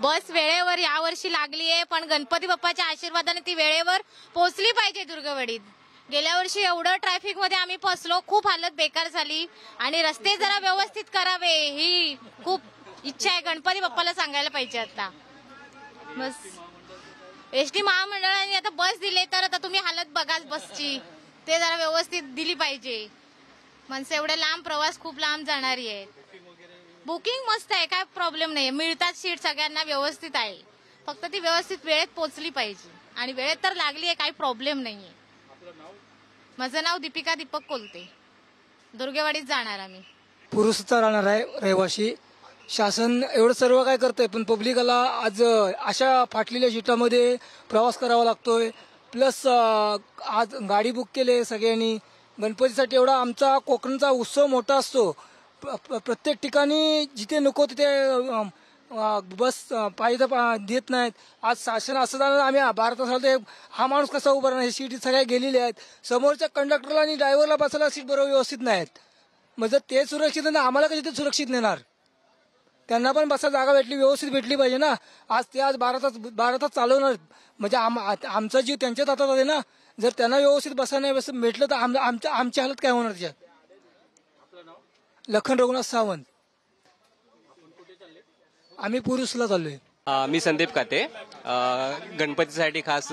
बस वेळेवर यावर्षी लागली आहे, पण गणपती बाप्पाच्या आशीर्वादाने ती वेळेवर पोहोचली पाहिजे दुर्गवाडीत. गेल्या वर्षी एवढं ट्रॅफिक मध्ये आम्ही फसलो, खूप हालत बेकार झाली आणि रस्ते जरा व्यवस्थित करावे ही खूप इच्छा आहे. गणपती बाप्पाला सांगायला पाहिजे आता. बस एसटी महामंडळाने आता बस दिले तर आता तुम्ही हालत बघाल बसची, ते जरा व्यवस्थित दिली पाहिजे. माणसं एवढे लांब प्रवास खूप लांब जाणारी आहे. बुकिंग मस्त आहे, काय प्रॉब्लेम नाही, मिळतात सीट सगळ्यांना व्यवस्थित आहे. फक्त ती व्यवस्थित वेळेत पोहोचली पाहिजे आणि वेळेत तर लागली आहे, काही प्रॉब्लेम नाहीये. माझं नाव दीपिका दीपक कोलते, दुर्गेवाडीत जाणार आम्ही. पुरुषचा राहणार आहे रहिवाशी. शासन एवढं सर्व काय करतंय, पण पब्लिकला आज अशा फाटलेल्या सीटामध्ये प्रवास करावा लागतोय. प्लस आज गाडी बुक केली सगळ्यांनी गणपतीसाठी. एवढा आमचा कोकणचा उत्सव मोठा असतो. प्रत्येक ठिकाणी जिथे नको तिथे बस पाहिजे देत नाहीत. आज शासन असं झालं, आम्ही 12 तासाला हा माणूस कसा उभा राहणार. सीट सगळ्या गेलेल्या आहेत. समोरच्या कंडक्टरला आणि ड्रायव्हरला बसायला सीट बरोबर व्यवस्थित नाहीत. मग जर ते सुरक्षित नाही, आम्हाला कशी ते सुरक्षित नेणार. त्यांना पण बसा जागा व्यवस्थित भेटली पाहिजे ना. आज ते आज 12 तास चालवणार, म्हणजे आमचा जीव त्यांच्याच हातात आहे ना. जर त्यांना व्यवस्थित बसा नाही भेटलं तर आमची हालत काय होणार त्याच्यात. लखन रघुनाथ सावंत. आम्ही पुरुषला चाललोय. मी संदीप काते, गणपतीसाठी खास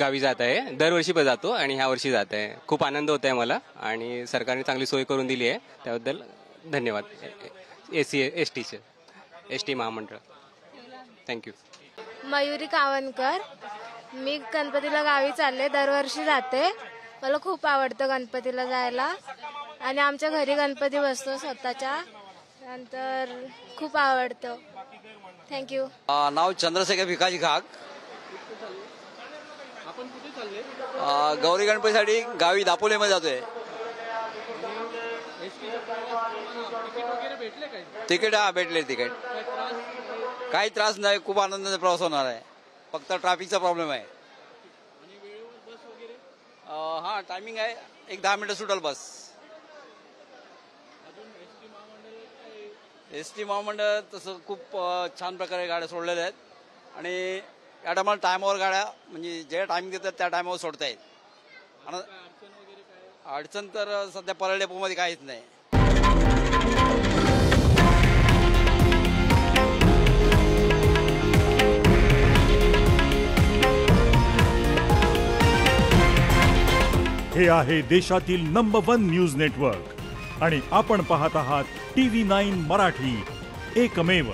गावी जात आहे. दरवर्षी पण जातो आणि ह्या वर्षी जात आहे. खूप आनंद होत आहे मला आणि सरकारने चांगली सोय करून दिली आहे, त्याबद्दल धन्यवाद एसटी महामंडळ. थँक्यू. मयुरी कावनकर. मी गणपतीला गावी चालले, दरवर्षी जाते. मला खूप आवडतं गणपतीला जायला आणि आमच्या घरी गणपती बसतो स्वतःच्या, नंतर खूप आवडतं. थँक्यू. नाव चंद्रशेखर भिकाजी घाग. गौरी गणपतीसाठी गावी दापोलीमध्ये जातोय. तिकीट भेटले. तिकीट काही त्रास नाही, खूप आनंदाचा प्रवास होणार आहे. फक्त ट्रॅफिकचा प्रॉब्लेम आहे. हा टायमिंग आहे, एक 10 मिनिटं सुटेल बस. एसटी महामंडळ तसं खूप छान प्रकारे गाड्या सोडलेल्या आहेत आणि या टायमाला टायमावर गाड्या म्हणजे जे टायमिंग देतात त्या टायमावर सोडता येईल. आणि अडचण तर सध्या परळ डेपोमध्ये काहीच नाही. हे आहे देशातील नंबर 1 न्यूज नेटवर्क आणि आपण पाहत आहात TV9 मराठी, एकमेव.